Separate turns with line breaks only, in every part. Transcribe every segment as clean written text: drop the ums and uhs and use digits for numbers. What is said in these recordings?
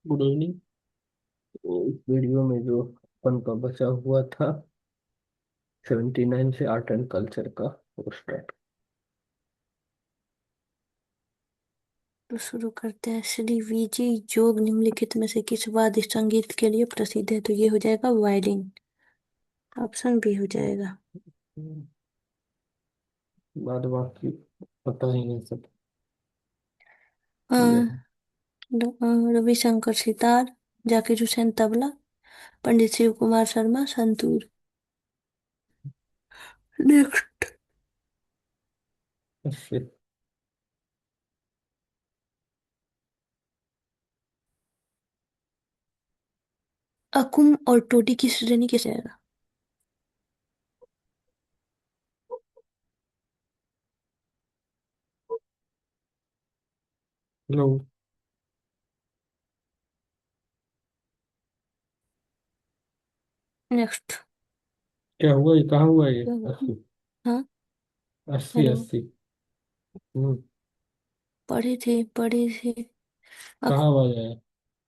Good evening. इस video में जो अपन का बचा हुआ था 79 से आर्ट एंड कल्चर का वो स्टार्ट।
तो शुरू करते हैं। श्री वीजी जोग निम्नलिखित में से किस वाद्य संगीत के लिए प्रसिद्ध है? तो ये हो जाएगा वायलिन। ऑप्शन बी हो जाएगा।
बाद बाकी पता ही नहीं सब।
अ,
देखो,
रविशंकर सितार, जाकिर हुसैन तबला, पंडित शिव कुमार शर्मा संतूर। नेक्स्ट।
इससे
अकुम और टोटी की श्रेणी किस जाएगा?
लो,
नेक्स्ट।
क्या हुआ, ये कहाँ हुआ ये?
क्या हुआ?
80,
हाँ।
80,
हेलो।
80।
पढ़े थे।
कहाँ आवाज आया?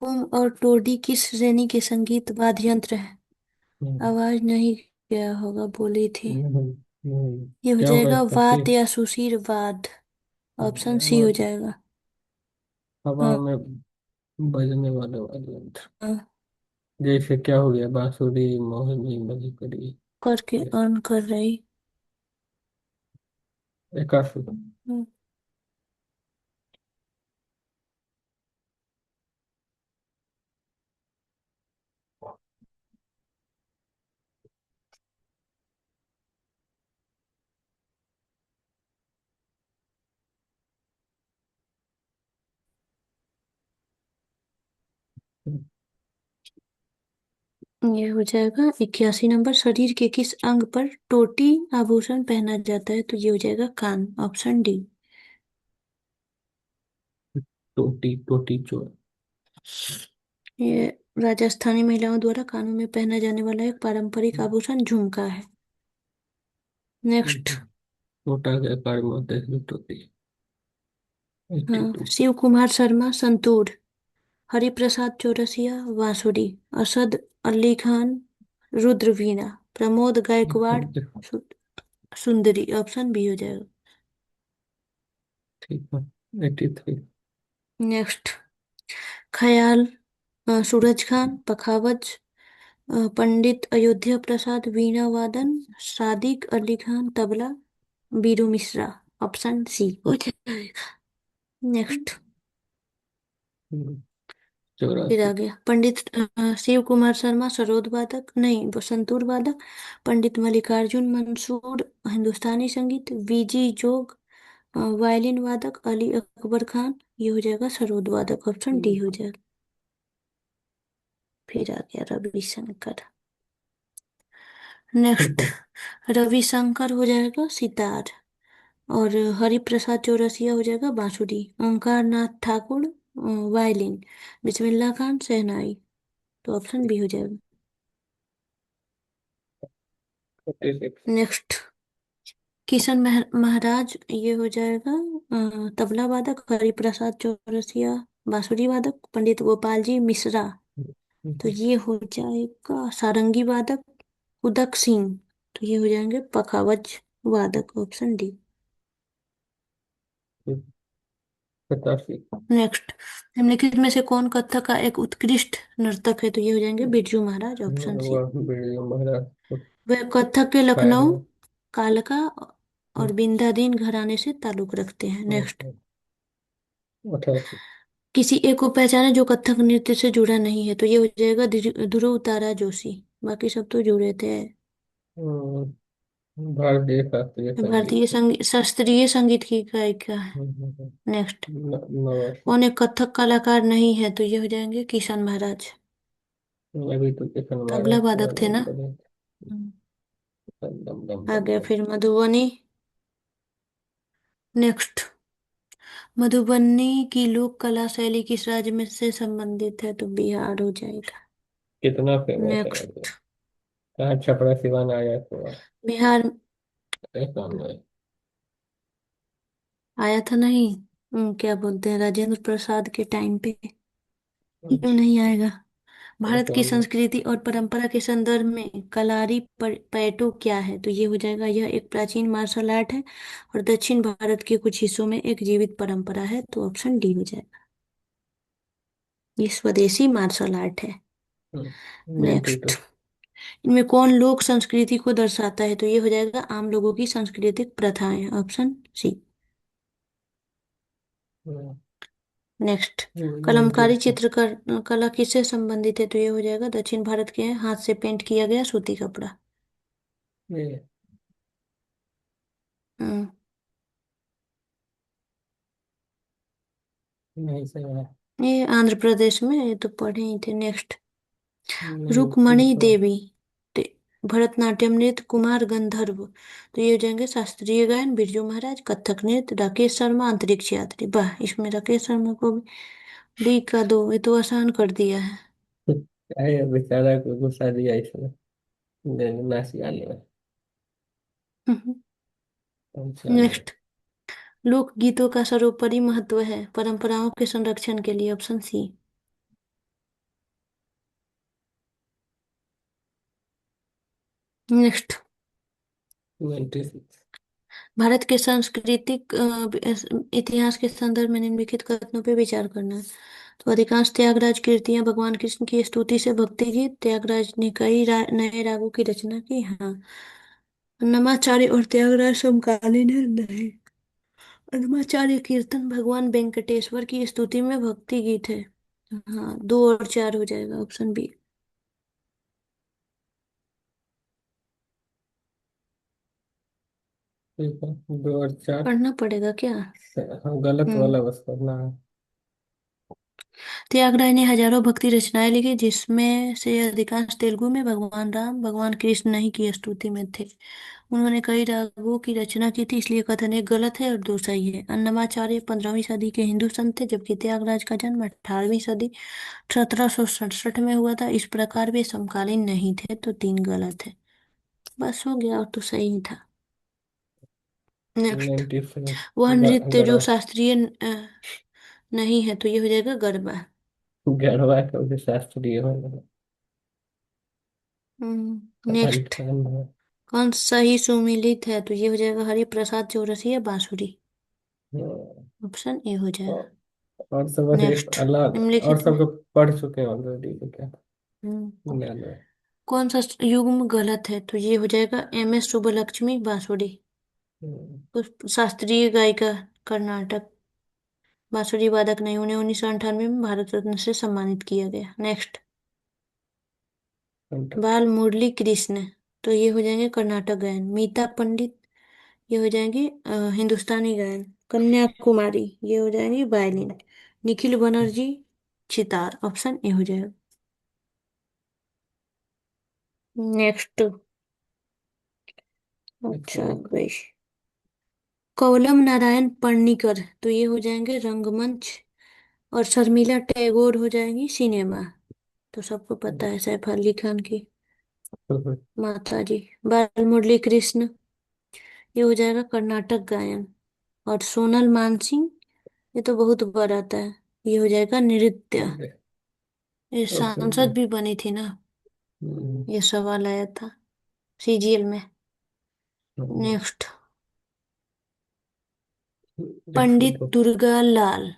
अकुम और टोडी किस श्रेणी के संगीत वाद्य यंत्र है?
हम्म,
आवाज नहीं। क्या होगा बोली थी।
हम्म,
ये हो
क्या होगा
जाएगा
इसका सी?
वात या सुशीर वाद। ऑप्शन सी हो
आवाज
जाएगा।
हवा
हाँ।
में बजने वाले वाले यंत्र।
हाँ,
जैसे क्या हो गया, बांसुरी, मोहिनी, मधुकरी।
करके ऑन कर रही।
81।
हम्म, ये हो जाएगा 81 नंबर। शरीर के किस अंग पर टोटी आभूषण पहना जाता है? तो ये हो जाएगा कान। Option D.
टोटी टोटी चोर।
ये राजस्थानी महिलाओं द्वारा कानों में पहना जाने वाला एक पारंपरिक आभूषण झुमका है। नेक्स्ट।
छोटा के आकार में होता है टोटी। एट्टी
हाँ,
टू
शिव कुमार शर्मा संतूर, हरिप्रसाद चौरसिया बांसुरी, असद अली खान रुद्र वीणा, प्रमोद गायकवाड़ सु, सुंदरी। ऑप्शन बी हो जाएगा।
ठीक है। 83।
नेक्स्ट। ख्याल, सूरज खान पखावज, पंडित अयोध्या प्रसाद वीणा वादन, सादिक अली खान तबला, बीरू मिश्रा। ऑप्शन सी हो जाएगा। नेक्स्ट। फिर
84।
आ गया पंडित शिव कुमार शर्मा सरोद वादक, नहीं वो संतूर वादक। पंडित मल्लिकार्जुन मंसूर हिंदुस्तानी संगीत, वीजी जोग वायलिन वादक, अली अकबर खान। ये हो जाएगा सरोद वादक। ऑप्शन डी हो जाएगा। फिर आ गया रविशंकर। नेक्स्ट। रविशंकर हो जाएगा सितार, और हरिप्रसाद चौरसिया हो जाएगा बांसुरी, ओंकार नाथ ठाकुर वायलिन, बिस्मिल्लाह खान शहनाई। तो ऑप्शन बी हो जाएगा।
46।
नेक्स्ट। किशन महाराज ये हो जाएगा तबला वादक, हरिप्रसाद चौरसिया बांसुरी वादक, पंडित गोपाल जी मिश्रा। तो ये हो जाएगा सारंगी वादक उदक सिंह। तो ये हो जाएंगे पखावज वादक। Option D.
87।
नेक्स्ट। निम्नलिखित में से कौन कथक का एक उत्कृष्ट नर्तक है? तो ये हो जाएंगे बिरजू महाराज। Option C.
वह वीडियो महाराज को
वह कथक के
छाया
लखनऊ,
हुआ।
कालका और बिंदादीन घराने से ताल्लुक रखते हैं। नेक्स्ट।
88।
किसी एक को पहचाने जो कथक नृत्य से जुड़ा नहीं है? तो ये हो जाएगा ध्रुव तारा जोशी। बाकी सब तो जुड़े थे।
भारतीय शास्त्रीय संगीत
भारतीय
है।
संगीत शास्त्रीय संगीत की गायिका है। नेक्स्ट।
नवासी।
कौन एक कथक कलाकार नहीं है? तो ये हो जाएंगे किशन महाराज।
अभी तो किशन
तबला
महाराज का
वादक थे
नाम
ना।
करें।
हम्म।
दम दम दम
आ
दम
गया
दम।
फिर मधुबनी। नेक्स्ट। मधुबनी की लोक कला शैली किस राज्य में से संबंधित है? तो बिहार हो जाएगा।
कितना फेमस है यार ये।
नेक्स्ट।
कहाँ छपरा सिवान आया तो
बिहार
ऐसा नहीं।
आया था नहीं। क्या बोलते हैं, राजेंद्र प्रसाद के टाइम पे। क्यों नहीं आएगा? भारत की
कौन है?
संस्कृति और परंपरा के संदर्भ में कलारी पैटो क्या है? तो ये हो जाएगा, यह एक प्राचीन मार्शल आर्ट है और दक्षिण भारत के कुछ हिस्सों में एक जीवित परंपरा है। तो ऑप्शन डी हो जाएगा, ये स्वदेशी मार्शल आर्ट है।
92।
नेक्स्ट, इनमें कौन लोक संस्कृति को दर्शाता है? तो ये हो जाएगा आम लोगों की सांस्कृतिक प्रथाएं, option C. Next, Kalamkari
93।
Chitrakar कला किससे संबंधित है? तो ये हो जाएगा दक्षिण भारत के हाथ से पेंट किया गया सूती कपड़ा।
ये
हम्म,
नहीं सही है।
ये आंध्र प्रदेश में, ये तो पढ़े ही थे। नेक्स्ट,
नहीं
रुक्मणी
ठीक है।
देवी ते- भरतनाट्यम नृत्य, कुमार गंधर्व। तो ये हो जाएंगे शास्त्रीय गायन बिरजू महाराज, कथक नृत्य राकेश शर्मा, अंतरिक्ष यात्री। वाह, इसमें राकेश शर्मा को भी डी का दो, ये तो आसान कर दिया है।
क्या है बेचारा को गुस्सा दिया इसने, नाच गाने में। चलो।
नेक्स्ट, लोक गीतों का सर्वोपरि महत्व है परंपराओं के संरक्षण के लिए, ऑप्शन सी। नेक्स्ट,
96।
भारत के सांस्कृतिक इतिहास के संदर्भ में निम्नलिखित कथनों पर विचार करना है। तो अधिकांश त्यागराज कृतियां भगवान कृष्ण की स्तुति से भक्ति गीत। त्यागराज ने कई नए रागों की रचना की, हाँ। अन्नमाचार्य और त्यागराज समकालीन है, नहीं। अन्नमाचार्य कीर्तन भगवान वेंकटेश्वर की स्तुति में भक्ति गीत है, हाँ। दो और चार हो जाएगा, ऑप्शन बी।
ठीक है, 2 और 4।
पढ़ना पड़ेगा क्या?
हाँ, गलत
हम्म,
वाला बस करना है।
त्यागराज ने हजारों भक्ति रचनाएं लिखी, जिसमें से अधिकांश तेलुगु में भगवान राम भगवान कृष्ण नहीं की स्तुति में थे। उन्होंने कई रागों की रचना की थी, इसलिए कथन एक गलत है और दो सही है। अन्नमाचार्य 15वीं सदी के हिंदू संत थे, जबकि त्यागराज का जन्म 18वीं सदी 1767 में हुआ था। इस प्रकार वे समकालीन नहीं थे, तो तीन गलत है। बस हो गया, और तो सही ही था। नेक्स्ट,
95।
वह नृत्य जो
गढ़वा।
शास्त्रीय नहीं है, तो ये हो जाएगा गरबा।
गढ़वा का भी शास्त्रीय हो।
नेक्स्ट,
राजस्थान है।
कौन सही सुमिलित है? तो ये हो जाएगा हरिप्रसाद चौरसिया बांसुरी,
हाँ,
ऑप्शन ए हो जाएगा।
और सब बस एक
नेक्स्ट,
अलग, और
निम्नलिखित में
सब तो पढ़ चुके हैं ऑलरेडी, तो क्या
हम्म,
ज्ञान है।
कौन सा युग्म गलत है? तो ये हो जाएगा एम एस सुब्बलक्ष्मी बांसुरी,
हम्म,
तो शास्त्रीय गायिका, कर्नाटक। बांसुरी वादक नहीं, उन्हें 1998 में भारत रत्न से सम्मानित किया गया। नेक्स्ट,
कंटक।
बाल मुरली कृष्ण, तो ये हो जाएंगे कर्नाटक गायन। मीता पंडित, ये हो जाएंगे हिंदुस्तानी गायन। कन्याकुमारी, ये हो जाएंगे violin. Nikhil Banerjee sitar, option A हो जाएगा। नेक्स्ट,
देखो
अच्छा
देखो।
भाई, कौलम नारायण पणिकर, तो ये हो जाएंगे रंगमंच। और शर्मिला टैगोर हो जाएंगी सिनेमा। तो सबको पता है सैफ अली खान की माता जी। बाल मुरली कृष्ण, ये हो जाएगा कर्नाटक गायन। और सोनल मानसिंह, ये तो बहुत ऊपर आता है, ये हो जाएगा नृत्य। ये
ऑप्शन दे।
सांसद भी बनी थी ना,
हम्म,
ये सवाल आया था सीजीएल में।
हम्म,
नेक्स्ट,
देखो
पंडित
तो।
दुर्गा लाल,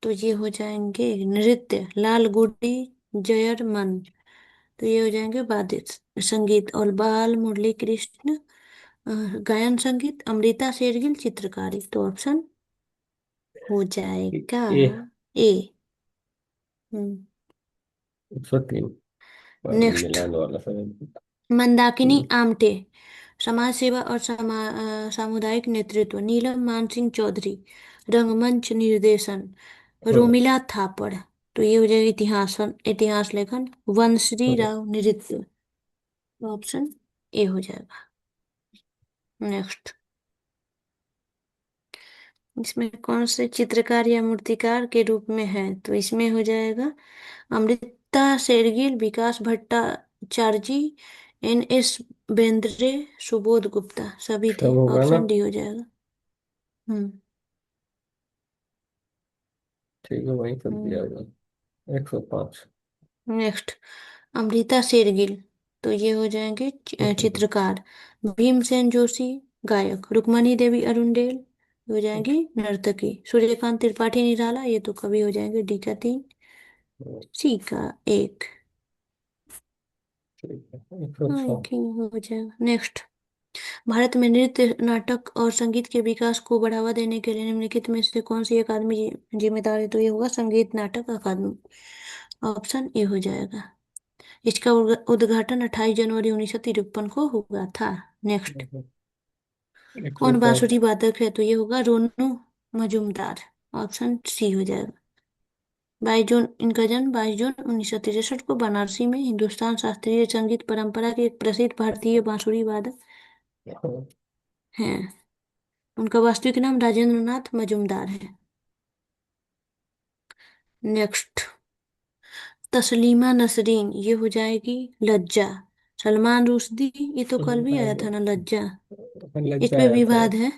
तो ये हो जाएंगे नृत्य। लाल गुडी जयरमन, तो ये हो जाएंगे वाद्य संगीत। और बाल मुरली कृष्ण गायन संगीत। अमृता शेरगिल चित्रकारी, तो ऑप्शन हो जाएगा
ए।
ए। हम्म।
103। और
नेक्स्ट,
मिलान वाला सब।
मंदाकिनी
हम्म,
आमटे, समाज सेवा और सामुदायिक नेतृत्व। नीलम मानसिंह चौधरी, रंगमंच निर्देशन।
हाँ,
रोमिला थापड़, तो ये हो जाएगा इतिहास इतिहास लेखन। वंशरी
हाँ,
राव नृत्य, ऑप्शन ए हो जाएगा। नेक्स्ट, इसमें कौन से चित्रकार या मूर्तिकार के रूप में है? तो इसमें हो जाएगा अमृता शेरगिल, विकास भट्टाचार्य, एन एस बेंद्रे, सुबोध गुप्ता, सभी थे।
सब होगा ना।
ऑप्शन डी हो जाएगा। हम्म।
ठीक है, वही कर दिया
हम्म,
होगा। 105।
नेक्स्ट, अमृता शेरगिल, तो ये हो जाएंगे चित्रकार। भीमसेन जोशी, गायक। रुक्मणी देवी अरुणडेल, हो जाएंगी नर्तकी। सूर्यकांत त्रिपाठी निराला, ये तो कवि हो जाएंगे। डी का 3, सी का 1।
ठीक है, 106।
एक ही हो जाएगा। नेक्स्ट, भारत में नृत्य, नाटक और संगीत के विकास को बढ़ावा देने के लिए निम्नलिखित में से कौन सी अकादमी जिम्मेदार है? तो ये होगा संगीत नाटक अकादमी। ऑप्शन ए हो जाएगा। इसका उद्घाटन 28 जनवरी 1953 को हुआ था। नेक्स्ट,
एक सौ
कौन
सात
बांसुरी वादक है? तो ये होगा रोनू मजूमदार। ऑप्शन सी हो जाएगा। 22 जून, इनका जन्म 22 जून 1963 को बनारसी में हिंदुस्तान शास्त्रीय संगीत परंपरा के एक प्रसिद्ध भारतीय बांसुरी वादक हैं। उनका वास्तविक नाम राजेंद्र नाथ मजूमदार है। नेक्स्ट, तस्लीमा नसरीन, ये हो जाएगी लज्जा। सलमान रुश्दी, ये तो कल भी आया था ना लज्जा। इस
लज्जा
पे
आया था।
विवाद है।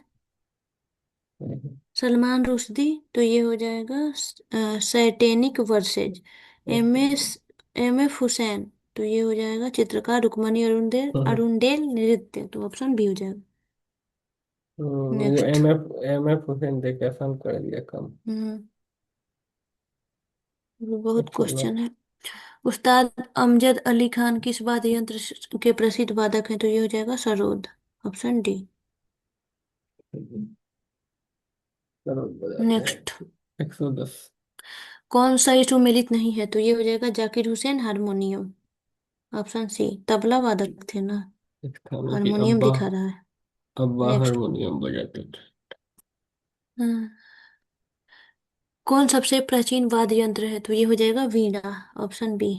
सलमान रुश्दी, तो ये हो जाएगा Satanic Verses. M S M F Husain, तो ये हो जाएगा चित्रकार। रुक्मणी अरुणदेव अरुणडेल, नृत्य, तो ऑप्शन बी हो जाएगा।
वो
नेक्स्ट,
एम एफ हुसैन देख के आसान कर दिया काम।
हम्म बहुत
109।
क्वेश्चन है। उस्ताद अमजद अली खान किस वाद्य यंत्र के प्रसिद्ध वादक हैं? तो ये हो जाएगा सरोद। Option D.
चलो बजाते
नेक्स्ट,
हैं। 110।
कौन सा सुमेलित नहीं है? तो ये हो जाएगा Zakir Husain, harmonium. Option C, tabla वादक थे ना।
इस खाने की
हारमोनियम
अब्बा।
दिखा रहा है।
अब्बा
नेक्स्ट,
हारमोनियम बजाते थे।
कौन सबसे प्राचीन वाद्य यंत्र है? तो ये हो जाएगा वीणा। Option B.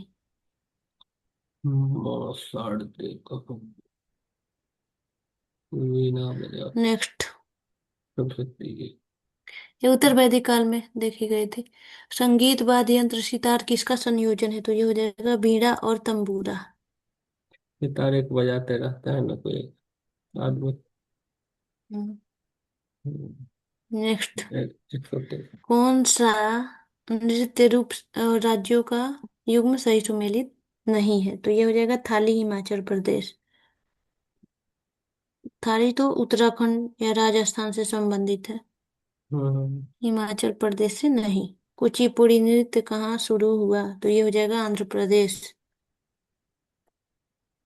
साड़ दे कहो, वीणा बजा
नेक्स्ट,
सब सकती है।
ये उत्तर वैदिक काल में देखी गई थी। संगीत वाद्य यंत्र सितार किसका संयोजन है? तो ये हो जाएगा बीड़ा और तंबूरा।
सितार एक बजाते रहता है ना कोई आदमी।
नेक्स्ट,
123।
कौन सा नृत्य रूप राज्यों का युग्म सही सुमेलित नहीं है? तो ये हो जाएगा थाली, हिमाचल प्रदेश। थाली तो उत्तराखंड या राजस्थान से संबंधित है।
हम्म।
हिमाचल प्रदेश से नहीं। कुचिपुड़ी नृत्य कहाँ शुरू हुआ? तो ये हो जाएगा आंध्र प्रदेश।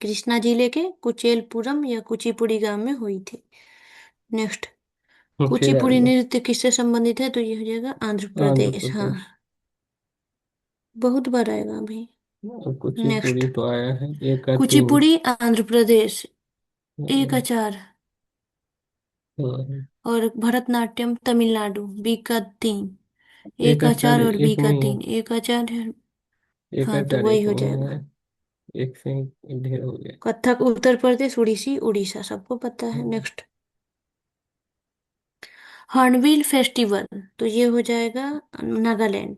कृष्णा जिले के कुचेलपुरम या कुचिपुड़ी गांव में हुई थी। नेक्स्ट,
फिर आ
कुचिपुड़ी
गया
नृत्य किससे संबंधित है? तो ये हो जाएगा आंध्र
आंध्र
प्रदेश। हाँ,
प्रदेश।
बहुत बार आएगा अभी।
और
नेक्स्ट,
कुचिपुड़ी तो आया है एक का 3।
कुचिपुड़ी आंध्र प्रदेश, एक आचार। और भरतनाट्यम तमिलनाडु, बी का 3।
एक
एक आचार
आचार्य
और बी
एक
का
में ही
3, एक आचार है।
एक
हाँ, तो
आचार्य
वही
एक
हो
में ही
जाएगा।
है। एक से ही ढेर हो गया।
कथक उत्तर प्रदेश, उड़ीसी उड़ीसा, सबको पता है। नेक्स्ट, हॉर्नबिल फेस्टिवल, तो ये हो जाएगा नागालैंड।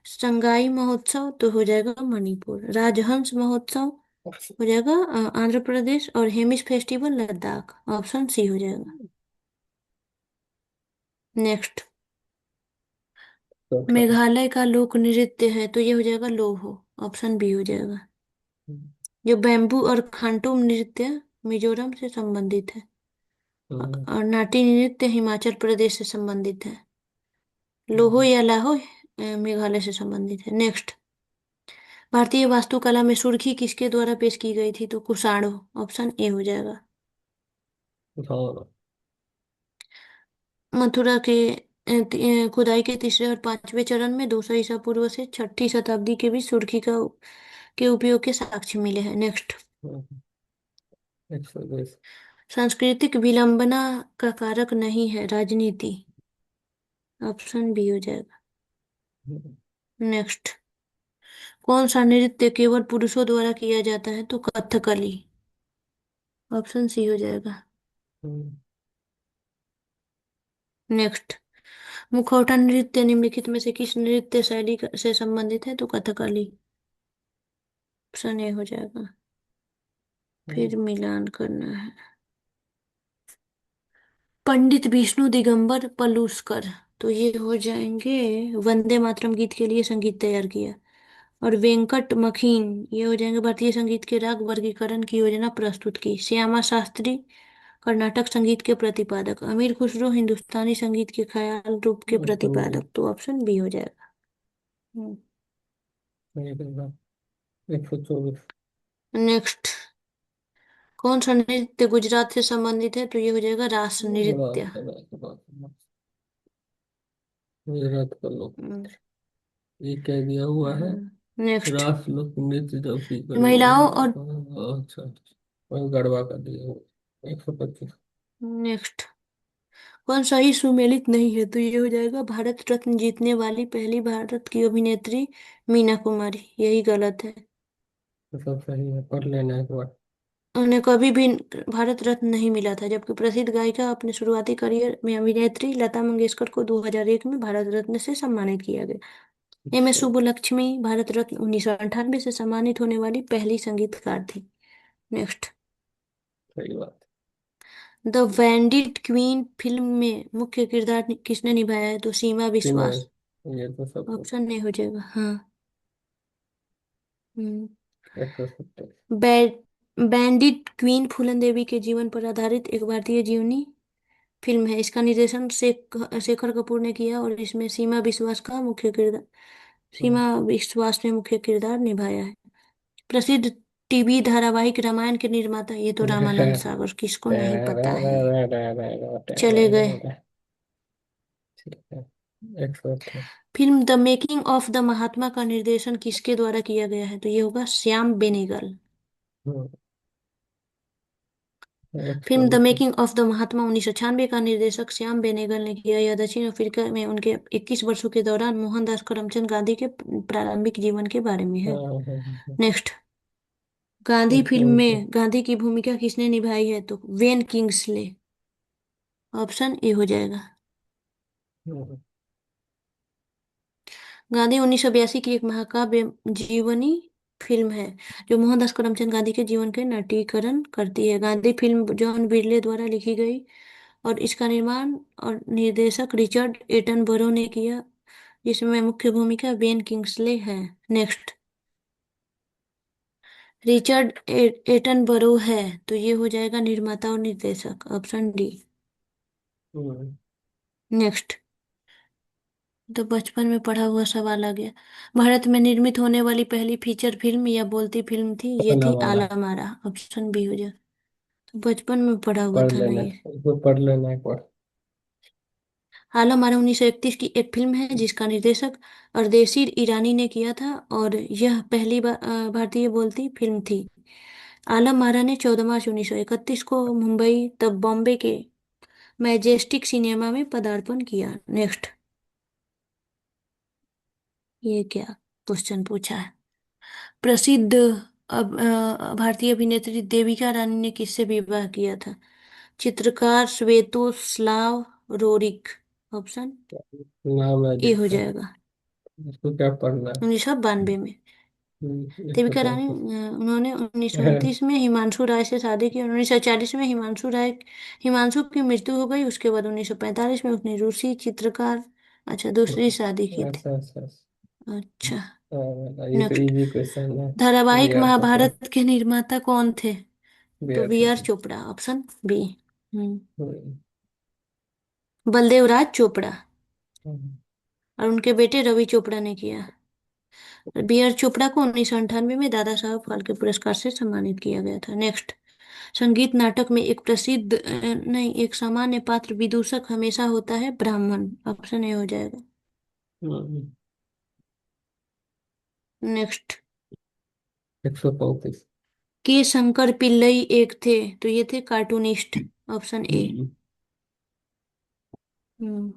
संगाई महोत्सव, तो हो जाएगा मणिपुर। राजहंस महोत्सव हो जाएगा आंध्र प्रदेश। और Hemis festival Ladakh. Option C हो जाएगा। नेक्स्ट,
चौथा।
मेघालय का लोक नृत्य है, तो ये हो जाएगा लोहो। ऑप्शन बी हो जाएगा। जो बैम्बू और खांटूम नृत्य मिजोरम से संबंधित है। और नाटी नृत्य हिमाचल प्रदेश से संबंधित है। लोहो या लाहो मेघालय से संबंधित है। नेक्स्ट, भारतीय वास्तुकला में सुर्खी किसके द्वारा पेश की गई थी? तो कुषाणो। ऑप्शन ए हो जाएगा।
हाँ।
मथुरा के खुदाई के तीसरे और पांचवें चरण में 200 ईसा पूर्व से छठी शताब्दी के बीच सुर्खी के उपयोग के साक्ष्य मिले हैं। नेक्स्ट,
120।
सांस्कृतिक विलंबना का कारक नहीं है राजनीति। ऑप्शन बी हो जाएगा। नेक्स्ट, कौन सा नृत्य केवल पुरुषों द्वारा किया जाता है? तो कथकली। ऑप्शन सी हो जाएगा। नेक्स्ट, मुखौटा नृत्य निम्नलिखित में से किस नृत्य शैली से संबंधित है? तो कथकली। ऑप्शन ए हो जाएगा। फिर मिलान करना है। पंडित विष्णु दिगंबर पलुस्कर, तो ये हो जाएंगे वंदे मातरम गीत के लिए संगीत तैयार किया। और वेंकट मखीन, ये हो जाएंगे भारतीय संगीत के राग वर्गीकरण की योजना प्रस्तुत की। श्यामा शास्त्री कर्नाटक संगीत के प्रतिपादक। अमीर खुसरो हिंदुस्तानी संगीत के ख्याल रूप के
समझे।
प्रतिपादक। तो ऑप्शन बी हो जाएगा।
एक सौ चौबीस।
नेक्स्ट, कौन सा नृत्य गुजरात से संबंधित है? तो ये हो जाएगा रास नृत्य।
गुजरात का लोग, ये क्या दिया हुआ है?
नेक्स्ट,
रास लोक नृत्य जब की करो।
महिलाओं और
अच्छा अच्छा, वही गढ़वा का दिया हुआ। 125।
नेक्स्ट, कौन सा ही सुमेलित नहीं है? तो ये हो जाएगा भारत रत्न जीतने वाली पहली भारत की अभिनेत्री मीना कुमारी। यही गलत है।
तो सब सही है, पढ़ लेना एक बार।
उन्हें कभी भी भारत रत्न नहीं मिला था, जबकि प्रसिद्ध गायिका अपने शुरुआती करियर में अभिनेत्री लता मंगेशकर को 2001 में भारत रत्न से सम्मानित किया गया। एम एस
अच्छा,
सुब्बुलक्ष्मी भारत रत्न 1998 से सम्मानित होने वाली पहली संगीतकार थी। नेक्स्ट,
सही बात।
द बैंडिट क्वीन फिल्म में मुख्य किरदार किसने निभाया है? तो सीमा
सीमा,
विश्वास।
ये तो सब कुछ।
ऑप्शन नहीं हो जाएगा, हाँ। हम्म।
170।
बैंडिट क्वीन फूलन देवी के जीवन पर आधारित एक भारतीय जीवनी फिल्म है। इसका निर्देशन शेखर कपूर ने किया और इसमें सीमा विश्वास ने मुख्य किरदार निभाया है। प्रसिद्ध टीवी धारावाहिक रामायण के निर्माता, ये तो रामानंद सागर, किसको नहीं पता है। चले गए।
ठीक है। 128।
Film the making of the Mahatma का निर्देशन किसके द्वारा किया गया है? तो ये होगा श्याम बेनेगल।
एक सौ
फिल्म द
उनतीस।
मेकिंग ऑफ द महात्मा 1996 का निर्देशक श्याम बेनेगल ने किया। यह दक्षिण अफ्रीका में उनके 21 वर्षों के दौरान मोहनदास करमचंद गांधी के प्रारंभिक जीवन के बारे में है। नेक्स्ट, गांधी
एक सौ
फिल्म
उनतीस।
में गांधी की भूमिका किसने निभाई है? तो वेन किंग्सले। ऑप्शन ए हो जाएगा। गांधी 1982 की एक महाकाव्य जीवनी फिल्म है जो मोहनदास करमचंद गांधी के जीवन के नटीकरण करती है। गांधी फिल्म जॉन बिरले द्वारा लिखी गई और इसका निर्माण और निर्देशक रिचर्ड एटनबरो ने किया, जिसमें मुख्य भूमिका बेन किंग्सले है। नेक्स्ट, रिचर्ड एटनबरो है, तो ये हो जाएगा निर्माता और निर्देशक। Option D. नेक्स्ट, तो बचपन में पढ़ा हुआ सवाल आ गया। भारत में निर्मित होने वाली पहली फीचर फिल्म या बोलती फिल्म थी, ये
पहला
थी
वाला।
आला मारा। ऑप्शन बी हो जाए। तो बचपन में पढ़ा हुआ
पढ़
था ना
लेना,
ये।
इसको पढ़ लेना एक बार।
आला मारा 1931 की एक फिल्म है जिसका निर्देशक अर्देशीर ईरानी ने किया था और यह पहली भारतीय बोलती फिल्म थी। आलम मारा ने 14 मार्च 1931 को मुंबई तब बॉम्बे के मैजेस्टिक सिनेमा में पदार्पण किया। नेक्स्ट, ये क्या क्वेश्चन पूछा है? प्रसिद्ध भारतीय अभिनेत्री देविका रानी ने किससे विवाह किया था? चित्रकार स्वेतोस्लाव रोरिक। ऑप्शन
नाम है
ए हो
जिसका,
जाएगा।
इसको क्या पढ़ना है?
1992 में
एक सौ
देविका रानी,
पैंतीस।
उन्होंने 1929 में हिमांशु राय से शादी की और 1940 में हिमांशु की मृत्यु हो गई। उसके बाद 1945 में उसने रूसी चित्रकार, अच्छा, दूसरी शादी की थी।
अच्छा अच्छा।
अच्छा।
ये तो
नेक्स्ट,
इजी क्वेश्चन है। बी
धारावाहिक
आर चोपड़ा।
महाभारत के निर्माता कौन थे?
बी
तो
R
B R
Chopra.
Chopra. Option B. हम्म।
हम्म,
बलदेव राज चोपड़ा
हम्म,
और उनके बेटे रवि चोपड़ा ने किया। बी आर चोपड़ा को 1998 में दादा साहब फाल्के पुरस्कार से सम्मानित किया गया था। नेक्स्ट, संगीत नाटक में एक प्रसिद्ध नहीं, एक सामान्य पात्र विदूषक हमेशा होता है ब्राह्मण। ऑप्शन ए हो जाएगा।
हम्म।
नेक्स्ट,
135।
के शंकर पिल्लई एक थे, तो ये थे कार्टूनिस्ट। Option A.
हम्म,
हम्म।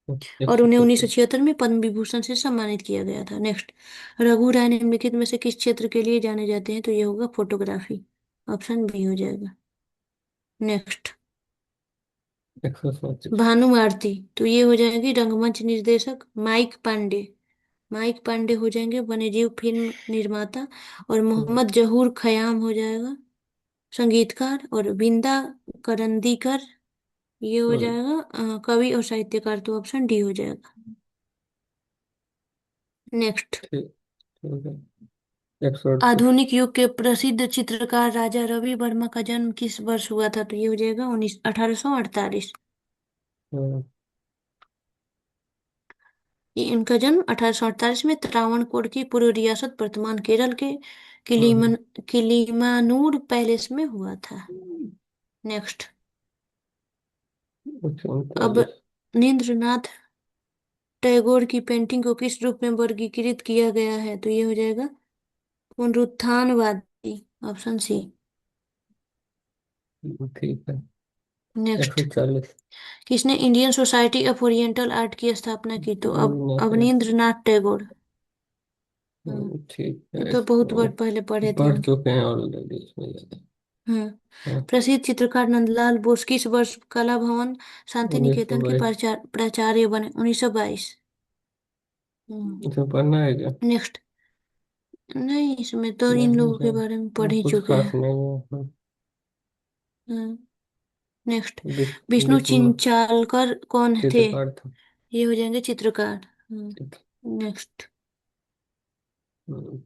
एक
और
सौ
उन्हें
छत्तीस।
1976 में पद्म विभूषण से सम्मानित किया गया था। नेक्स्ट, रघु राय निम्नलिखित में से किस क्षेत्र के लिए जाने जाते हैं? तो ये होगा फोटोग्राफी। ऑप्शन बी हो जाएगा। नेक्स्ट,
137।
भानु आरती, तो ये हो जाएंगे रंगमंच निर्देशक माइक पांडे। माइक पांडे हो जाएंगे वन्यजीव फिल्म निर्माता और मोहम्मद जहूर खयाम हो जाएगा संगीतकार और बिंदा करंदीकर ये हो जाएगा कवि और साहित्यकार। तो ऑप्शन डी हो जाएगा। नेक्स्ट,
ठीक। ठीक है। 138।
आधुनिक युग के प्रसिद्ध चित्रकार राजा रवि वर्मा का जन्म किस वर्ष हुआ था? तो ये हो जाएगा 1848।
हाँ।
ये इनका जन्म 1848 में त्रावणकोर की पूर्व रियासत वर्तमान केरल के
हाँ।
किलीमन किलीमानूर पैलेस में हुआ था। नेक्स्ट।
अच्छा,
अब
39।
नींद्रनाथ टैगोर की पेंटिंग को किस रूप में वर्गीकृत किया गया है? तो ये हो जाएगा पुनरुत्थानवादी, ऑप्शन सी।
ठीक है। एक
नेक्स्ट।
सौ चालीस
किसने Indian society of oriental art की स्थापना की? तो अब
रविन्द्रनाथ टैगोर।
अवनींद्रनाथ टैगोर। हम्म,
ठीक
ये
है,
तो बहुत
इसको
बार पहले पढ़े थे
पढ़
हम।
चुके हैं ऑलरेडी इसमें ज्यादा।
हम्म।
हाँ।
प्रसिद्ध चित्रकार नंदलाल बोस किस वर्ष कला भवन शांति
उन्नीस सौ
निकेतन के
बाईस
प्राचार्य बने? 1922। हम्म।
इसे पढ़ना है क्या?
नेक्स्ट। नहीं, इसमें तो इन
नहीं
लोगों के बारे में पढ़
सर,
ही
कुछ
चुके
खास
हैं।
नहीं है। हाँ।
हम्म। नेक्स्ट।
विष्णु
विष्णु
विष्णु
चिंचालकर कौन थे?
चित्रकार था।
ये हो जाएंगे चित्रकार।
ठीक।
नेक्स्ट।
हम्म,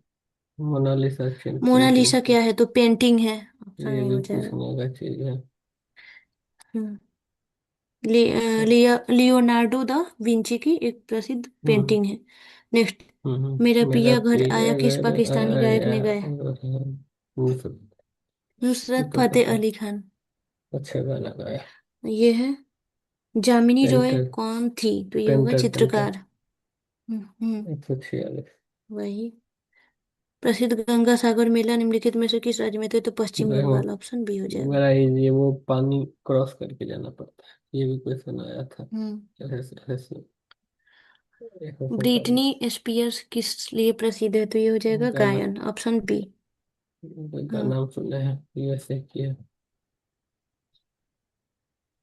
मोनालिसा पेंटिंग
मोनालिसा
थी।
क्या है? तो पेंटिंग है, ऑप्शन
ये
ए
भी
हो जाएगा।
पूछने का चीज है।
हम्म। लियोनार्डो दा विंची की एक प्रसिद्ध
हम्म।
पेंटिंग है। नेक्स्ट। मेरा
मेरा
पिया घर आया
पिया
किस
घर
पाकिस्तानी गायक
आया
ने गाया?
और है। नुसरत। ये
नुसरत
तो
फतेह
पता है।
अली खान।
अच्छा गाना गाया।
ये है। जामिनी रॉय
पेंटर।
कौन थी? तो ये होगा
पेंटर।
चित्रकार। हम्म।
146।
वही। प्रसिद्ध गंगा सागर मेला निम्नलिखित में से किस राज्य में थे? तो पश्चिम
देखो,
बंगाल, ऑप्शन बी हो जाएगा।
मेरा ये वो पानी क्रॉस करके जाना पड़ता है, ये भी क्वेश्चन आया था।
हम्म।
ऐसे ऐसे। 147।
ब्रिटनी स्पीयर्स किस लिए प्रसिद्ध है? तो ये हो जाएगा
गाना।
गायन, ऑप्शन बी।
का
हम्म।
नाम सुने हैं, यूएसए की है।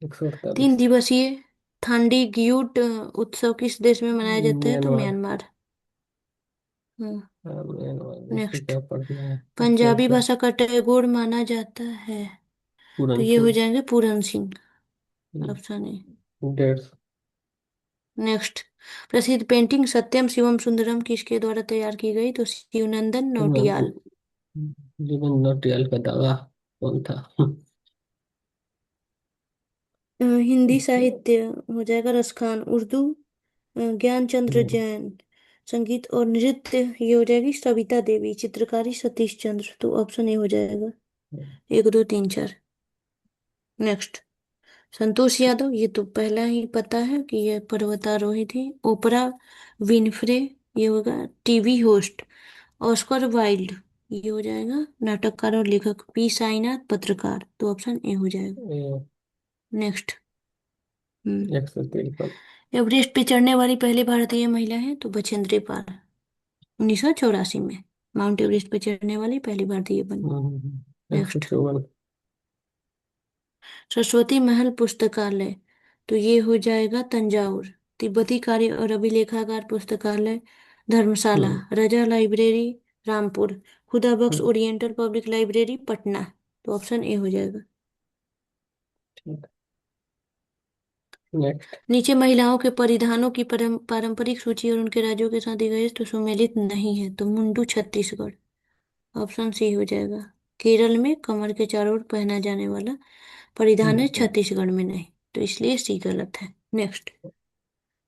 148।
3 दिवसीय थांडी ग्यूट उत्सव किस देश में मनाया जाता है? तो
म्यांमार।
म्यांमार। हम्म।
हाँ, म्यांमार इसे
नेक्स्ट।
क्या पढ़ना है?
पंजाबी
अच्छा।
भाषा का टैगोर माना जाता है? तो
पूरन
ये हो
सिंह।
जाएंगे Puran Singh, option A.
150।
Next. प्रसिद्ध पेंटिंग सत्यम शिवम सुंदरम किसके द्वारा तैयार की गई? तो शिवनंदन नौटियाल।
जुबिन नौटियाल का दादा कौन था?
हिंदी साहित्य हो जाएगा रसखान। उर्दू ज्ञानचंद्र जैन। संगीत और नृत्य ये हो जाएगी सविता देवी। चित्रकारी सतीश चंद्र। तो ऑप्शन ए हो जाएगा। 1 2 3 4। नेक्स्ट। संतोष यादव, ये तो पहला ही पता है कि ये पर्वतारोही थी। ओपरा विनफ्रे, ये होगा टीवी होस्ट। ऑस्कर वाइल्ड, ये हो जाएगा नाटककार और लेखक। पी साईनाथ, पत्रकार। तो ऑप्शन ए हो जाएगा। नेक्स्ट। हम्म।
153।
एवरेस्ट पे चढ़ने वाली पहली भारतीय महिला है? तो बछेंद्री पाल, 1984 में माउंट एवरेस्ट पे चढ़ने वाली पहली भारतीय बनी।
154।
नेक्स्ट। सरस्वती महल पुस्तकालय, तो ये हो जाएगा तंजावुर। तिब्बती कार्य और अभिलेखागार पुस्तकालय धर्मशाला। रजा लाइब्रेरी रामपुर। खुदा बख्श ओरिएंटल पब्लिक लाइब्रेरी पटना। तो ऑप्शन ए हो जाएगा।
नेक्स्ट।
नीचे महिलाओं के परिधानों की पारंपरिक सूची और उनके राज्यों के साथ दी गई है, तो सुमेलित नहीं है। तो मुंडू छत्तीसगढ़, ऑप्शन सी हो जाएगा। केरल में कमर के चारों ओर पहना जाने वाला परिधान है, छत्तीसगढ़ में नहीं। तो इसलिए सी गलत है। नेक्स्ट।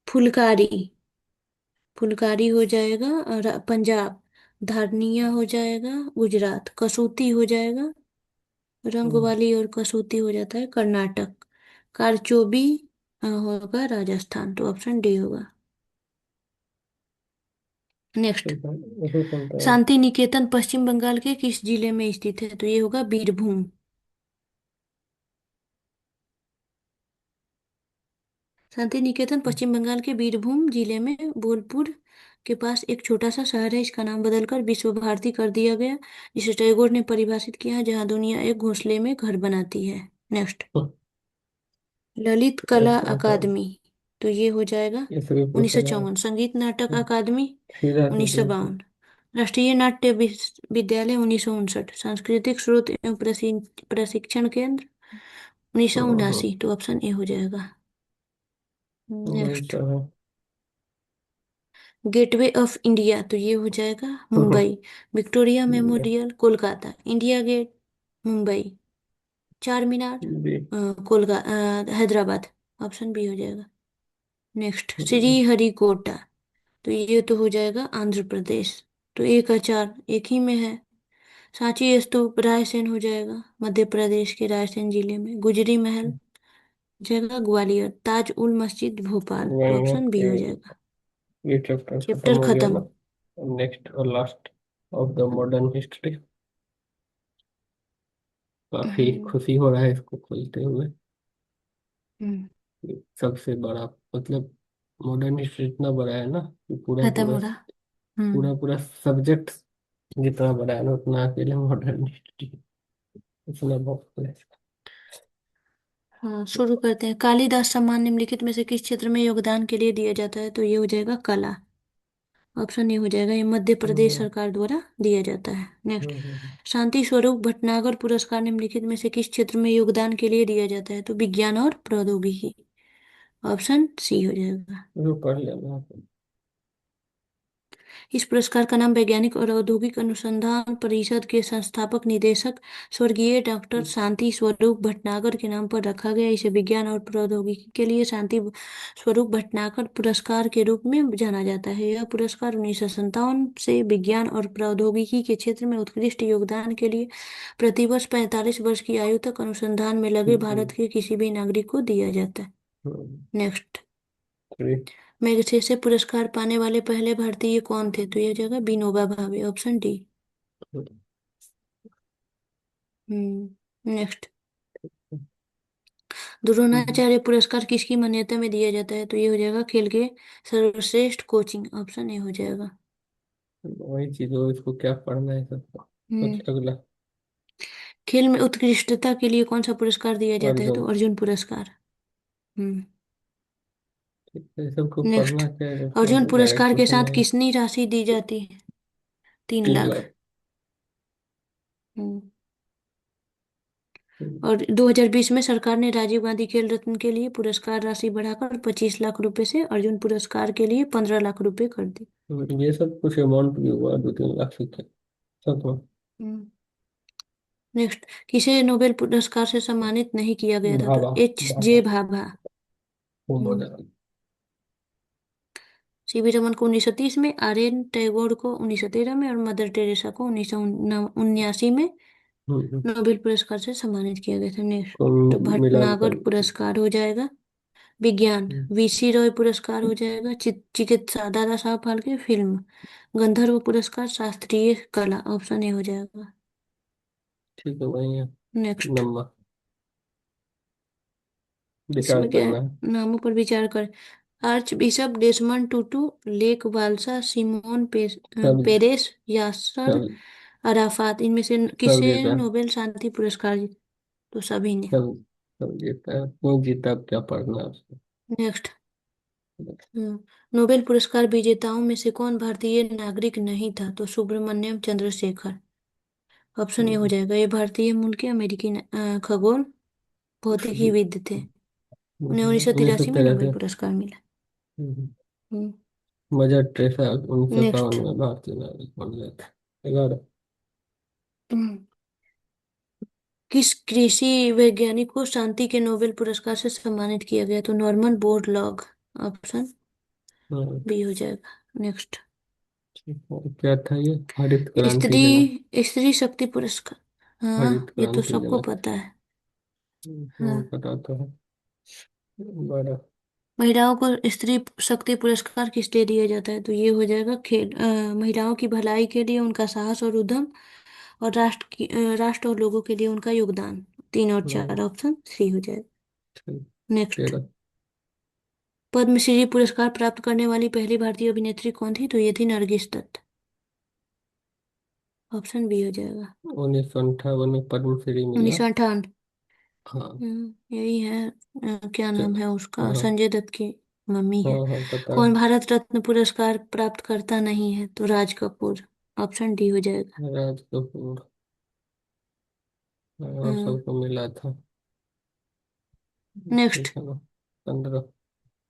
फुलकारी, फुलकारी हो जाएगा पंजाब। धारनिया हो जाएगा गुजरात। कसूती हो जाएगा, रंग वाली और कसूती हो जाता है कर्नाटक। कारचोबी होगा राजस्थान। तो ऑप्शन डी होगा। नेक्स्ट।
157।
शांति निकेतन पश्चिम बंगाल के किस जिले में स्थित है? तो ये होगा बीरभूम। शांति निकेतन पश्चिम बंगाल के बीरभूम जिले में बोलपुर के पास एक छोटा सा शहर है। इसका नाम बदलकर विश्व भारती कर दिया गया, जिसे टैगोर ने परिभाषित किया है, जहां दुनिया एक घोंसले में घर बनाती है। नेक्स्ट। ललित कला अकादमी, तो ये हो जाएगा
इसे भी
उन्नीस सौ
पूछना है।
चौवन संगीत नाटक अकादमी
सीधा दे
1952।
दीजिए।
राष्ट्रीय नाट्य विद्यालय 1959। सांस्कृतिक स्रोत एवं प्रशिक्षण केंद्र 1979। तो ऑप्शन ए हो जाएगा।
वही
नेक्स्ट।
सब है।
गेटवे ऑफ इंडिया तो ये हो जाएगा Mumbai. Victoria Memorial Kolkata. India Gate Mumbai. Char Minar Hyderabad. Option B हो जाएगा। नेक्स्ट श्रीहरिकोटा तो ये तो हो जाएगा आंध्र प्रदेश। तो एक का चार एक ही में है। सांची स्तूप रायसेन हो जाएगा मध्य प्रदेश के रायसेन जिले में। गुजरी महल जगह ग्वालियर। ताज उल मस्जिद भोपाल तो
वही है
ऑप्शन बी
कि
हो जाएगा।
ये चैप्टर खत्म
चैप्टर
हो गया
खत्म।
ना। नेक्स्ट और last of the modern history. काफी
हम्म,
खुशी हो रहा है इसको खोलते हुए।
हम्म,
सबसे बड़ा मतलब मॉडर्न हिस्ट्री इतना बड़ा है ना कि पूरा
खत्म
पूरा
हो रहा। हम्म।
पूरा पूरा सब्जेक्ट जितना बड़ा है ना उतना अकेले मॉडर्न हिस्ट्री उतना बहुत है।
हाँ शुरू करते हैं। कालिदास सम्मान निम्नलिखित में से किस क्षेत्र में योगदान के लिए दिया जाता है तो ये हो जाएगा कला। ऑप्शन ए हो जाएगा ये मध्य प्रदेश
हम्म,
सरकार द्वारा दिया जाता है। नेक्स्ट।
हम्म,
शांति स्वरूप भटनागर पुरस्कार निम्नलिखित में से किस क्षेत्र में योगदान के लिए दिया जाता है तो विज्ञान और प्रौद्योगिकी। ऑप्शन सी हो जाएगा।
जो पढ़ लेना।
इस पुरस्कार का नाम वैज्ञानिक और औद्योगिक अनुसंधान परिषद के संस्थापक निदेशक स्वर्गीय डॉक्टर शांति स्वरूप भटनागर के नाम पर रखा गया। इसे विज्ञान और प्रौद्योगिकी के लिए शांति स्वरूप भटनागर पुरस्कार के रूप में जाना जाता है। यह पुरस्कार 1957 से विज्ञान और प्रौद्योगिकी के क्षेत्र में उत्कृष्ट योगदान के लिए प्रतिवर्ष 45 वर्ष की आयु तक अनुसंधान में लगे भारत के किसी भी नागरिक को दिया जाता है। नेक्स्ट। मैग्सेसे पुरस्कार पाने वाले पहले भारतीय कौन थे तो ये जगह Vinoba Bhave. Option D. Next. Dronacharya पुरस्कार किसकी मान्यता में दिया जाता है तो ये हो जाएगा खेल के सर्वश्रेष्ठ कोचिंग। ऑप्शन ए हो जाएगा।
वही चीज हो इसको क्या पढ़ना है सबको।
हम्म।
कुछ अगला।
खेल में उत्कृष्टता के लिए कौन सा पुरस्कार दिया जाता है तो
अर्जुन।
अर्जुन पुरस्कार। हम्म।
ठीक है सबको
नेक्स्ट।
पढ़ना क्या है
अर्जुन
इसमें डायरेक्ट
पुरस्कार के
क्वेश्चन
साथ
है।
कितनी राशि दी जाती है 3 लाख।
3 लाख।
हम्म। और 2020 में सरकार ने राजीव गांधी खेल रत्न के लिए पुरस्कार राशि बढ़ाकर 25 लाख रुपए से अर्जुन पुरस्कार के लिए 15 लाख रुपए कर दी।
ये सब कुछ अमाउंट भी हुआ 2-3 लाख से क्या सब हुआ।
हम्म। नेक्स्ट। किसे नोबेल पुरस्कार से सम्मानित नहीं किया गया था तो
भाभा।
H J
Bhabha.
भाभा।
वो
हम्म।
मॉडल।
सीवी रमन को 1930 में, आर एन टैगोर को 1913 में और मदर टेरेसा को 1979 में
हम्म,
नोबेल पुरस्कार से सम्मानित किया गया था। नेक्स्ट।
को
तो
मिला
भटनागर
था।
पुरस्कार हो जाएगा विज्ञान। वीसी रॉय पुरस्कार हो जाएगा चिकित्सा दादा साहब फाल्के फिल्म। गंधर्व पुरस्कार शास्त्रीय कला। ऑप्शन ए हो जाएगा।
ठीक है वही है।
नेक्स्ट।
नंबर विचार
इसमें क्या है
करना है।
नामों पर विचार कर। Archbishop Desmond Tutu Lech Walesa Shimon
सब
पेरेस यासर
सब
अराफात इनमें से
सब
किसे
जीता।
नोबेल शांति पुरस्कार तो सभी ने।
सब सब जीता है क्यों जीता अब क्या पढ़ना है उसको।
नेक्स्ट। नोबेल पुरस्कार विजेताओं में से कौन भारतीय नागरिक नहीं था तो सुब्रमण्यम चंद्रशेखर। ऑप्शन ए हो
हम्म,
जाएगा। ये भारतीय मूल के अमेरिकी खगोल भौतिकीविद थे। उन्हें उन्नीस सौ
19
तिरासी में
तरह
नोबेल
से।
पुरस्कार मिला। हम्म।
Mother Teresa 1951
next.
में भारतीय नागरिक बन गए थे। 11।
किस कृषि वैज्ञानिक को शांति के नोबेल पुरस्कार से सम्मानित किया गया तो नॉर्मन बोरलॉग। ऑप्शन
हाँ,
बी हो जाएगा। नेक्स्ट।
ठीक है क्या था ये हरित क्रांति
स्त्री
जना।
स्त्री शक्ति पुरस्कार। हाँ
हरित
ये तो
क्रांति
सबको
जनक।
पता है।
वो
हाँ।
पता तो है। बड़ा।
महिलाओं को स्त्री शक्ति पुरस्कार किस लिए दिया जाता है तो ये हो जाएगा खेल महिलाओं की भलाई के लिए उनका साहस और उद्यम और राष्ट्र और लोगों के लिए उनका योगदान। 3 और 4 ऑप्शन सी हो जाएगा।
ठीक।
नेक्स्ट।
13।
पद्मश्री पुरस्कार प्राप्त करने वाली पहली भारतीय अभिनेत्री कौन थी तो ये थी नरगिस दत्त। ऑप्शन बी हो जाएगा।
1958 में पद्मश्री मिला।
1958।
हाँ।
यही है। क्या नाम है उसका
हाँ
संजय दत्त की मम्मी
हाँ
है।
हाँ पता
कौन
है।
भारत रत्न पुरस्कार प्राप्त करता नहीं है तो राज कपूर। ऑप्शन डी हो जाएगा।
राज कपूर। और
नेक्स्ट।
सबको मिला था। ठीक है ना। 15।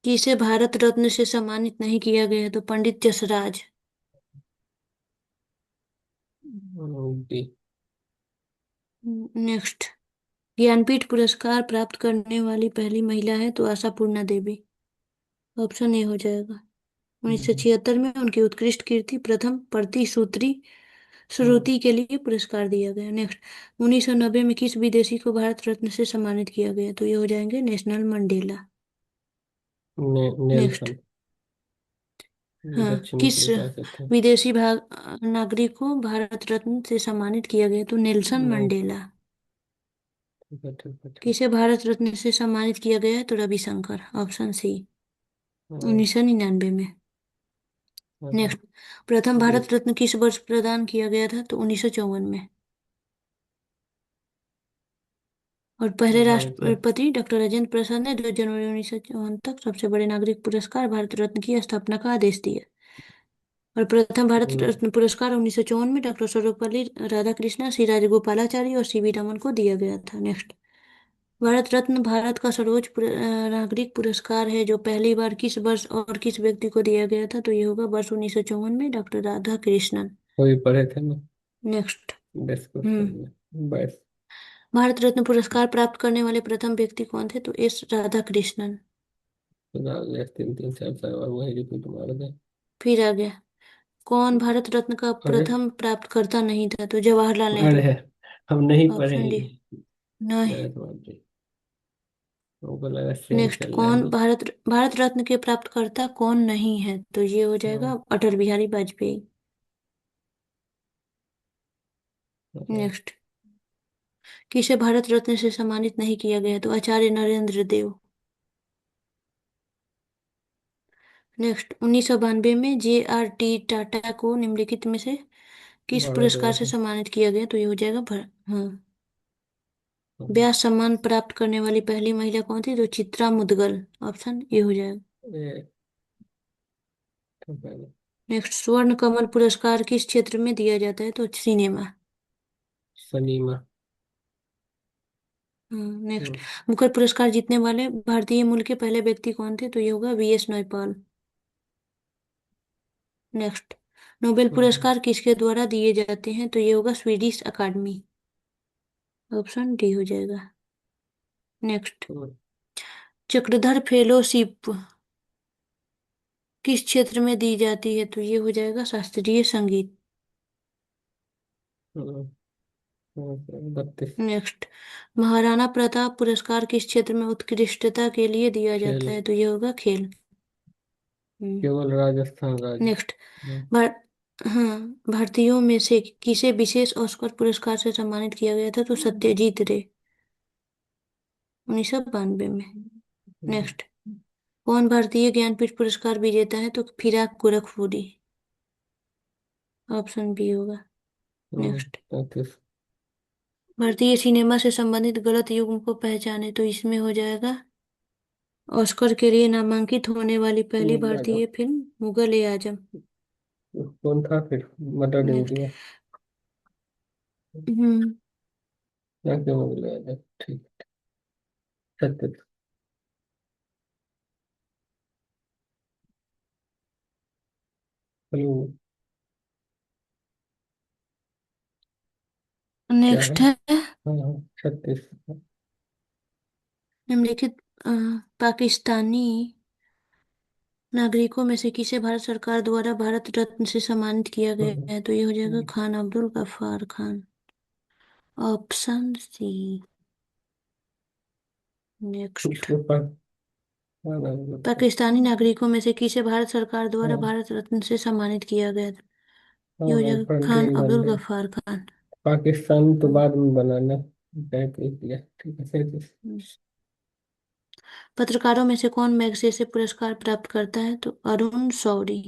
जिसे भारत रत्न से सम्मानित नहीं किया गया तो पंडित जसराज।
डी।
नेक्स्ट। ज्ञानपीठ पुरस्कार प्राप्त करने वाली पहली महिला है तो आशापूर्णा देवी। ऑप्शन ए हो जाएगा। 1976 में उनकी उत्कृष्ट कीर्ति प्रथम प्रतिश्रुति श्रुति के लिए पुरस्कार दिया गया। नेक्स्ट। 1990 में किस विदेशी को भारत रत्न से सम्मानित किया गया तो ये हो जाएंगे नेशनल मंडेला। नेक्स्ट।
नेल्सन।
हाँ।
दक्षिण
किस
अफ्रीका से थे।
विदेशी नागरिक को भारत रत्न से सम्मानित किया गया तो नेल्सन
नहीं।
मंडेला।
ठीक है, ठीक है, ठीक।
किसे भारत रत्न से सम्मानित किया गया है तो रविशंकर। Option C.
हाँ।
1999 में।
हाँ, हाँ।
नेक्स्ट। प्रथम
डी।
भारत रत्न किस वर्ष प्रदान किया गया था तो 1954 में। और पहले
भारत रत्न।
राष्ट्रपति डॉक्टर राजेंद्र प्रसाद ने 2 जनवरी 1954 तक सबसे बड़े नागरिक पुरस्कार भारत रत्न की स्थापना का आदेश दिया। और प्रथम भारत
हम्म,
रत्न पुरस्कार 1954 में डॉक्टर सर्वपल्ली राधाकृष्णन, श्री राजगोपालाचारी और सीवी रमन को दिया गया था। नेक्स्ट। भारत रत्न भारत का सर्वोच्च नागरिक पुरस्कार है जो पहली बार किस वर्ष और किस व्यक्ति को दिया गया था तो ये होगा वर्ष 1954 में डॉक्टर राधा कृष्णन।
वही पढ़े थे ना।
नेक्स्ट।
डिस्क्रिप्शन
हम्म।
में बस।
भारत रत्न पुरस्कार प्राप्त करने वाले प्रथम व्यक्ति कौन थे तो एस राधा कृष्णन।
तीन तीन चार चार बार वही रिपीट मार दे।
फिर आ गया। कौन भारत रत्न का
अरे।
प्रथम प्राप्तकर्ता नहीं था तो जवाहरलाल नेहरू।
अरे, हम नहीं पढ़े
ऑप्शन डी।
ये।
नहीं।
गलत बात है। हमको लगा सेम
नेक्स्ट।
चल रहा है
कौन
ना।
भारत रत्न के प्राप्तकर्ता कौन नहीं है तो ये हो
हाँ,
जाएगा अटल बिहारी वाजपेयी।
हाँ।
नेक्स्ट। किसे भारत रत्न से सम्मानित नहीं किया गया तो आचार्य नरेंद्र देव। नेक्स्ट। 1992 में JRT टाटा को निम्नलिखित में से किस
भारत
पुरस्कार से
रत्न।
सम्मानित किया गया तो ये हो जाएगा हाँ।
हाँ,
व्यास सम्मान प्राप्त करने वाली पहली महिला कौन थी तो चित्रा मुदगल। ऑप्शन ये हो जाएगा।
ये तो पहले।
नेक्स्ट। स्वर्ण कमल पुरस्कार किस क्षेत्र में दिया जाता है तो सिनेमा।
सलीमा।
नेक्स्ट।
हम्म,
बुकर पुरस्कार जीतने वाले भारतीय मूल के पहले व्यक्ति कौन थे तो ये होगा VS नयपाल। नेक्स्ट। नोबेल
हम्म,
पुरस्कार किसके द्वारा दिए जाते हैं तो ये होगा स्वीडिश अकादमी। ऑप्शन डी हो जाएगा। नेक्स्ट।
हम्म,
चक्रधर फेलोशिप किस क्षेत्र में दी जाती है तो ये हो जाएगा शास्त्रीय संगीत।
हम्म, 32।
नेक्स्ट। महाराणा प्रताप पुरस्कार किस क्षेत्र में उत्कृष्टता के लिए दिया जाता
खेल।
है तो ये होगा खेल। हम्म।
केवल राजस्थान राज्य।
नेक्स्ट।
हम्म,
भार हाँ। भारतीयों में से किसे विशेष ऑस्कर पुरस्कार से सम्मानित किया गया था तो सत्यजीत रे। 1992 में।
हम्म,
नेक्स्ट। कौन भारतीय ज्ञानपीठ पुरस्कार विजेता है तो फिराक गोरखपुरी। ऑप्शन बी होगा। नेक्स्ट।
33।
भारतीय सिनेमा से संबंधित गलत युग्म को पहचाने तो इसमें हो जाएगा ऑस्कर के लिए नामांकित होने वाली पहली
मैडम।
भारतीय फिल्म मुगल ए आजम।
कौन था फिर? Mother
next.
इंडिया।
हम्म।
क्या क्यों बोल रहे हैं? ठीक। 36। हेलो। क्या है?
नेक्स्ट है।
हाँ, हाँ, 36।
निम्नलिखित अ, पाकिस्तानी नागरिकों में से किसे भारत सरकार द्वारा भारत रत्न से सम्मानित किया
हाँ,
गया है तो ये हो जाएगा Khan Abdul Ghaffar Khan. Option C. Next.
उसके पास। हाँ, हाँ, हाँ,
पाकिस्तानी नागरिकों में से किसे भारत सरकार द्वारा
हाँ,
भारत रत्न से सम्मानित किया गया था
हाँ,
ये हो
हाँ,
जाएगा खान
फ्रंटिंग
अब्दुल
बंदे।
गफ्फार खान।
पाकिस्तान तो
हम्म।
बाद में बनाना। तय कर दिया, ठीक है, 37।
हम्म। पत्रकारों में से कौन मैगसेसे पुरस्कार प्राप्त करता है तो अरुण शौरी।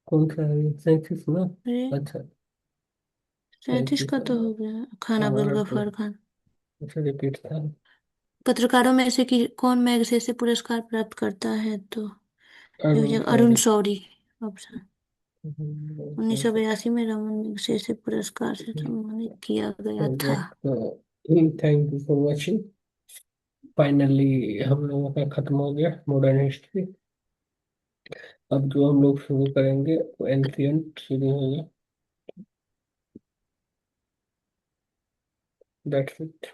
कौन सा है? 37 ना।
अरे
अच्छा।
37
37।
का तो हो गया खान अब्दुल
हाँ, तो
गफ्फार खान।
अच्छा रिपीट था।
पत्रकारों में से कौन मैगसेसे पुरस्कार प्राप्त करता है तो ये हो
अरुण
जाएगा अरुण
शौरी।
शौरी। ऑप्शन। उन्नीस सौ
37।
बयासी में रमन मैगसेसे पुरस्कार से सम्मानित किया गया था।
Thank you for watching. Finally हम लोगों का खत्म हो गया मॉडर्न हिस्ट्री। अब जो हम लोग शुरू करेंगे वो एंशियंट शुरू होगा। That's it.